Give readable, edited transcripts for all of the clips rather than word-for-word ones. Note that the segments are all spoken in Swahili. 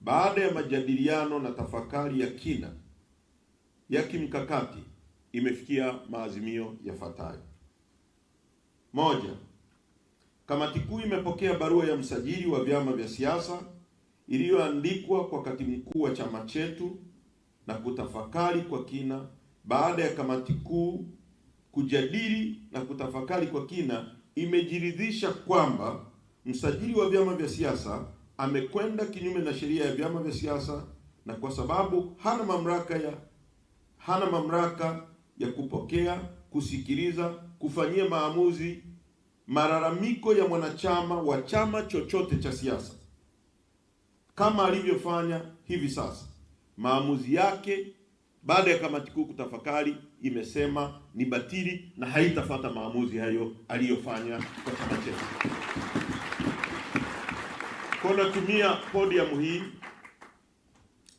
baada ya majadiliano na tafakari ya kina ya kimkakati, imefikia maazimio yafuatayo. Moja, kamati kuu imepokea barua ya msajili wa vyama vya siasa iliyoandikwa kwa katibu mkuu wa chama chetu na kutafakari kwa kina. Baada ya kamati kuu kujadili na kutafakari kwa kina, imejiridhisha kwamba msajili wa vyama vya siasa amekwenda kinyume na sheria ya vyama vya siasa, na kwa sababu hana mamlaka ya kupokea, kusikiliza, kufanyia maamuzi malalamiko ya mwanachama wa chama chochote cha siasa kama alivyofanya hivi sasa. Maamuzi yake baada ya kamati kuu kutafakari imesema ni batili na haitafuata maamuzi hayo aliyofanya kwa chama chetu. Kwa natumia podium hii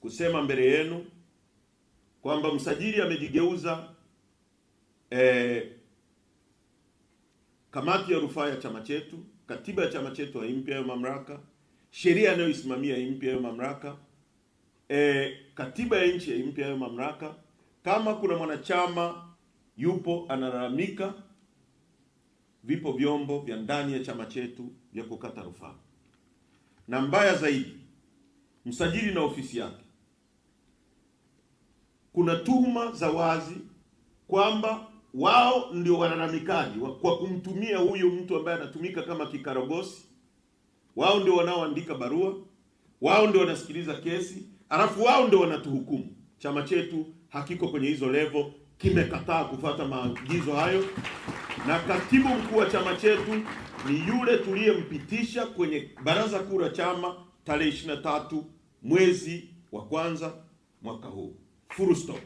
kusema mbele yenu kwamba msajili amejigeuza kamati ya rufaa ya chama chetu, katiba ya chama chetu haimpi hayo mamlaka, sheria inayoisimamia haimpi hayo mamlaka, katiba ya nchi haimpi hayo mamlaka. Kama kuna mwanachama yupo analalamika, vipo vyombo vya ndani ya chama chetu vya kukata rufaa. Na mbaya zaidi, msajili na ofisi yake, kuna tuhuma za wazi kwamba wao ndio walalamikaji kwa kumtumia huyo mtu ambaye anatumika kama kikaragosi. Wao ndio wanaoandika barua, wao ndio wanasikiliza kesi, alafu wao ndio wanatuhukumu. Chama chetu hakiko kwenye hizo level, kimekataa kufuata maagizo hayo, na katibu mkuu wa chama chetu ni yule tuliyempitisha kwenye baraza kuu la chama tarehe 23 mwezi wa kwanza mwaka huu. Full stop.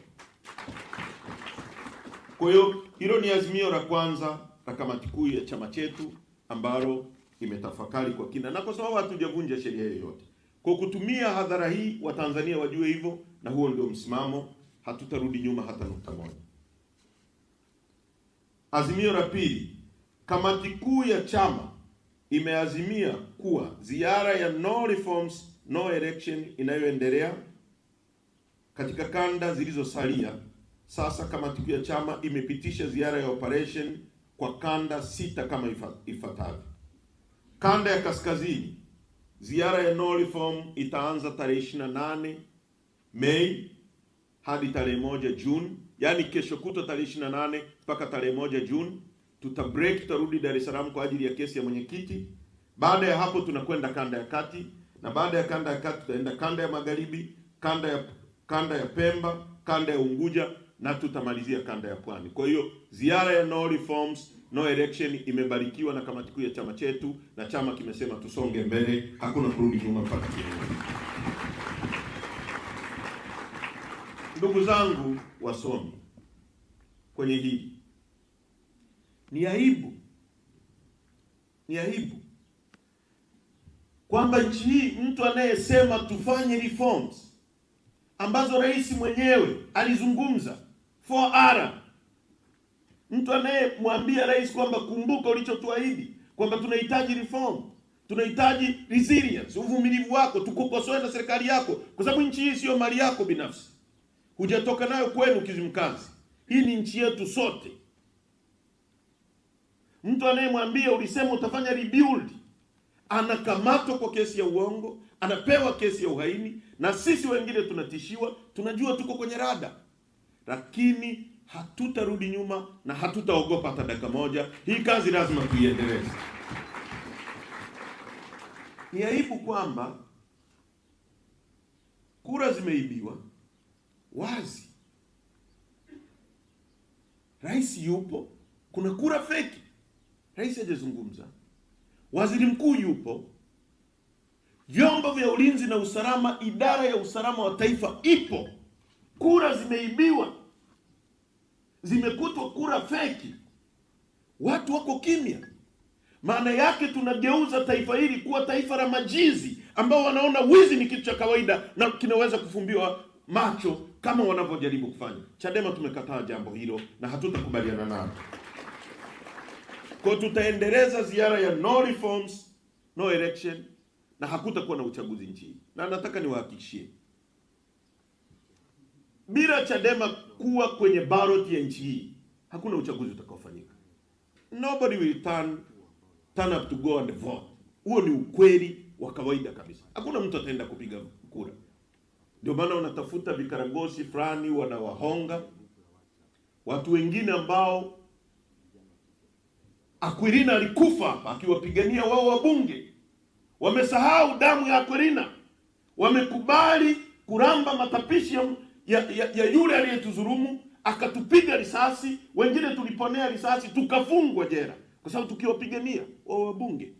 Kwa hiyo hilo ni azimio la kwanza la kamati kuu ya chama chetu ambalo imetafakari kwa kina, na kwa sababu hatujavunja sheria yoyote. Kwa kutumia hadhara hii, Watanzania wajue hivyo, na huo ndio msimamo, hatutarudi nyuma hata nukta moja. Azimio la pili, kamati kuu ya chama imeazimia kuwa ziara ya no reforms no election inayoendelea katika kanda zilizosalia. Sasa kamati kuu ya chama imepitisha ziara ya operation kwa kanda 6 kama ifuatavyo. Kanda ya kaskazini, ziara ya no reform itaanza tarehe 28 Mei hadi tarehe 1 Juni, yani kesho kutwa tarehe 28 mpaka tarehe 1 Juni. Tutabreak, tutarudi Dar es Salaam kwa ajili ya kesi ya mwenyekiti. Baada ya hapo tunakwenda kanda ya kati, na baada ya kanda ya kati tutaenda kanda ya magharibi, kanda ya Pemba, kanda ya Unguja, na tutamalizia kanda ya Pwani. Kwa hiyo ziara ya no reforms no election imebarikiwa na kamati kuu ya chama chetu, na chama kimesema tusonge mbele, hakuna kurudi nyuma mpaka kieleweke. Ndugu zangu wasomi, kwenye hili ni aibu kwamba nchi hii mtu anayesema tufanye reforms ambazo rais mwenyewe alizungumza 4R, mtu anayemwambia rais kwamba kumbuka ulichotuahidi kwamba tunahitaji reform, tunahitaji resilience, uvumilivu wako, tukukosoe na serikali yako, kwa sababu nchi hii sio mali yako binafsi, hujatoka nayo kwenu Kizimkazi, hii ni nchi yetu sote. Mtu anayemwambia ulisema utafanya rebuild anakamatwa kwa kesi ya uongo, anapewa kesi ya uhaini, na sisi wengine tunatishiwa. Tunajua tuko kwenye rada, lakini hatutarudi nyuma na hatutaogopa hata dakika moja. Hii kazi lazima tuiendeleze. Ni aibu kwamba kura zimeibiwa wazi. Rais yupo, kuna kura feki, rais hajazungumza. Waziri mkuu yupo, vyombo vya ulinzi na usalama, idara ya usalama wa taifa ipo. Kura zimeibiwa, zimekutwa kura feki, watu wako kimya. Maana yake tunageuza taifa hili kuwa taifa la majizi ambao wanaona wizi ni kitu cha kawaida na kinaweza kufumbiwa macho kama wanavyojaribu kufanya. Chadema tumekataa jambo hilo na hatutakubaliana nalo. Kwa tutaendeleza ziara ya no reforms no election, na hakutakuwa na uchaguzi nchini. na nataka niwahakikishie, bila Chadema kuwa kwenye ballot ya nchi hii, hakuna uchaguzi utakaofanyika. Nobody will turn up to go and vote. Huo ni ukweli wa kawaida kabisa. Hakuna mtu ataenda kupiga kura. Ndio maana wanatafuta vikaragosi fulani, wanawahonga watu wengine ambao Akwilina alikufa hapa akiwapigania wao wabunge. Wamesahau damu ya Akwilina. Wamekubali kuramba matapishi ya yule aliyetudhulumu, akatupiga risasi, wengine tuliponea risasi, tukafungwa jela kwa sababu tukiwapigania wao wabunge.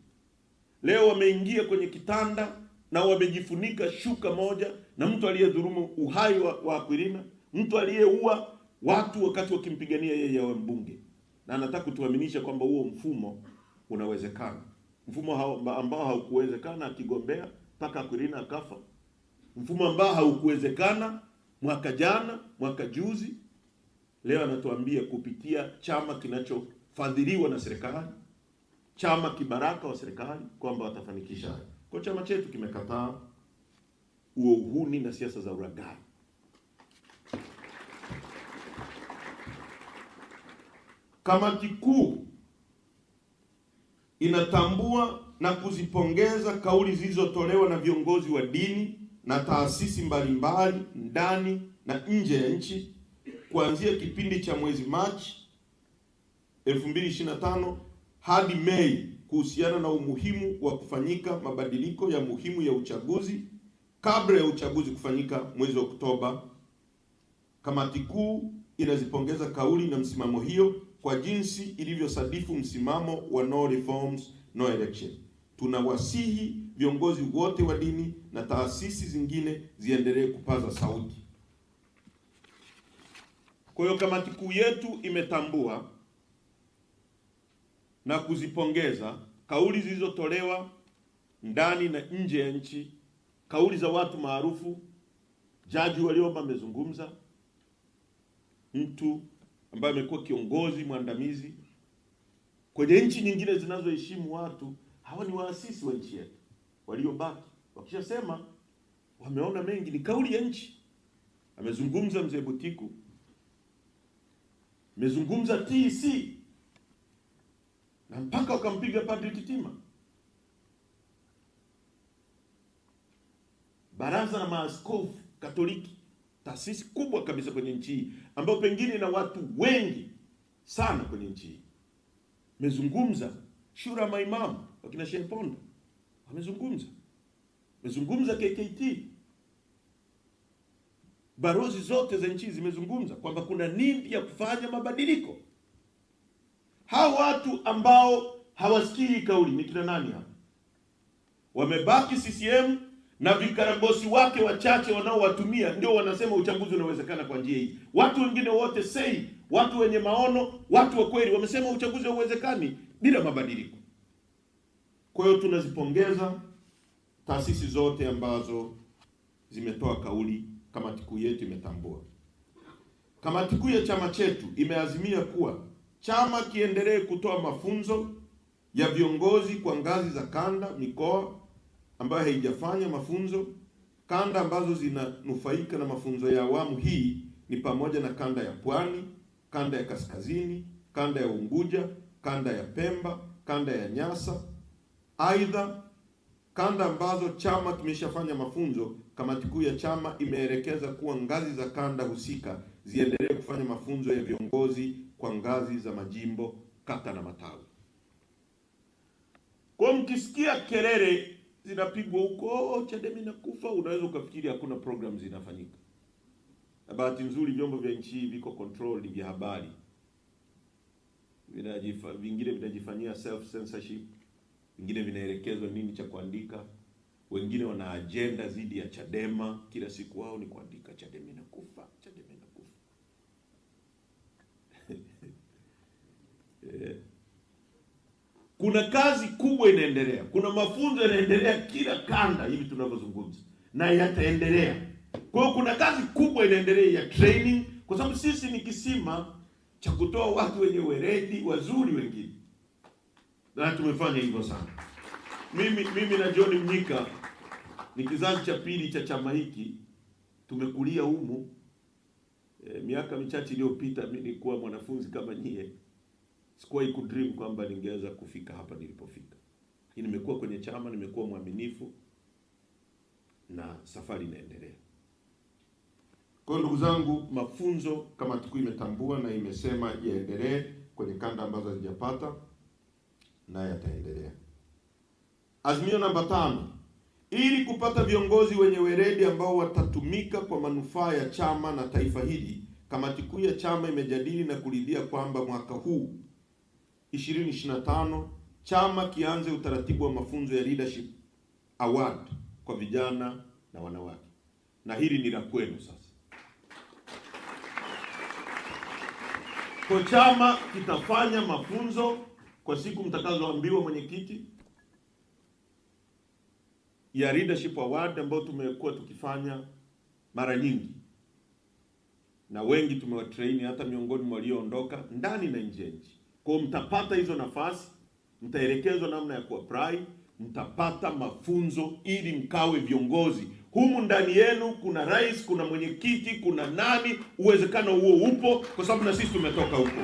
Leo wameingia kwenye kitanda na wamejifunika shuka moja na mtu aliyedhulumu uhai wa Akwilina, mtu aliyeua watu wakati wakimpigania yeye awe mbunge. Na anataka kutuaminisha kwamba huo mfumo unawezekana. Mfumo ambao haukuwezekana akigombea mpaka Akwilina akafa. Mfumo ambao haukuwezekana mwaka jana, mwaka juzi, leo anatuambia kupitia chama kinachofadhiliwa na serikali, chama kibaraka wa serikali, kwamba watafanikisha. Kwa chama chetu kimekataa huo uhuni na siasa za uragai. Kamati kuu inatambua na kuzipongeza kauli zilizotolewa na viongozi wa dini na taasisi mbalimbali ndani na nje ya nchi kuanzia kipindi cha mwezi Machi 2025 hadi Mei kuhusiana na umuhimu wa kufanyika mabadiliko ya muhimu ya uchaguzi kabla ya uchaguzi kufanyika mwezi Oktoba. Kamati kuu inazipongeza kauli na msimamo hiyo kwa jinsi ilivyosadifu msimamo wa no reforms, no election. Tunawasihi viongozi wote wa dini na taasisi zingine ziendelee kupaza sauti. Kwa hiyo kamati kuu yetu imetambua na kuzipongeza kauli zilizotolewa ndani na nje ya nchi, kauli za watu maarufu. Jaji Warioba amezungumza, mtu ambaye amekuwa kiongozi mwandamizi kwenye nchi nyingine zinazoheshimu watu. Hawa ni waasisi wa nchi yetu waliobaki, wakishasema wameona mengi, ni kauli ya nchi. Amezungumza mzee Butiku, amezungumza TC, na mpaka wakampiga Padri Kitima. Baraza la Maaskofu Katoliki, taasisi kubwa kabisa kwenye nchi hii, ambayo pengine na watu wengi sana kwenye nchi hii, amezungumza. Shura maimamu wakina Sheikh Ponda wamezungumza, KKT, barozi zote za nchi zimezungumza kwamba kuna nia ya kufanya mabadiliko. Hao watu ambao hawasikii kauli ni kina nani hapa? Wamebaki CCM na vikaragosi wake wachache wanaowatumia ndio wanasema uchaguzi unawezekana kwa njia hii. Watu wengine wote watu wenye maono, watu wa kweli wamesema uchaguzi hauwezekani bila mabadiliko. Kwa hiyo tunazipongeza taasisi zote ambazo zimetoa kauli. Kamati kuu yetu imetambua. Kamati kuu ya chama chetu imeazimia kuwa chama kiendelee kutoa mafunzo ya viongozi kwa ngazi za kanda, mikoa ambayo haijafanya mafunzo. Kanda ambazo zinanufaika na mafunzo ya awamu hii ni pamoja na kanda ya Pwani, kanda ya Kaskazini, kanda ya Unguja, kanda ya Pemba, kanda ya Nyasa. Aidha, kanda ambazo chama kimeshafanya mafunzo, kamati kuu ya chama imeelekeza kuwa ngazi za kanda husika ziendelee kufanya mafunzo ya viongozi kwa ngazi za majimbo, kata na matawi. Kwa mkisikia kelele zinapigwa huko, Chadema inakufa, unaweza ukafikiri hakuna program zinafanyika. Na bahati nzuri vyombo vya nchi viko control vya habari. Vingine vinajifanyia self censorship, vingine vinaelekezwa nini cha kuandika, wengine wana agenda dhidi ya Chadema, kila siku wao ni kuandika Chadema inakufa, Chadema inakufa. Kuna kazi kubwa inaendelea, kuna mafunzo yanaendelea kila kanda hivi tunavyozungumza, na yataendelea. Kwa hiyo kuna kazi kubwa inaendelea ya training, kwa sababu sisi ni kisima cha kutoa watu wenye weledi wazuri wengine, na tumefanya hivyo sana. Mimi na John Mnyika ni kizazi cha pili cha chama hiki, tumekulia humu. Miaka michache iliyopita mimi nilikuwa mwanafunzi kama nyie, sikuwahi kudream kwamba ningeweza kufika hapa nilipofika. Lakini nimekuwa kwenye chama, nimekuwa mwaminifu na safari inaendelea. Kwa hiyo ndugu zangu, mafunzo kamati kuu imetambua na imesema yaendelee kwenye kanda ambazo hazijapata, na yataendelea. Azimio namba 5, ili kupata viongozi wenye weledi ambao watatumika kwa manufaa ya chama na taifa hili, kamati kuu ya chama imejadili na kuridhia kwamba mwaka huu 2025 chama kianze utaratibu wa mafunzo ya Leadership Award kwa vijana na wanawake, na hili ni la kwenu sasa. Kwa chama kitafanya mafunzo kwa siku mtakazoambiwa mwenyekiti, ya Leadership Award ambayo tumekuwa tukifanya mara nyingi, na wengi tumewatrain hata miongoni mwa walioondoka ndani na nje ya nchi. Kwa mtapata hizo nafasi, mtaelekezwa namna ya kuapply, mtapata mafunzo ili mkawe viongozi. Humu ndani yenu kuna rais, kuna mwenyekiti, kuna nani, uwezekano huo upo kwa sababu na sisi tumetoka huko.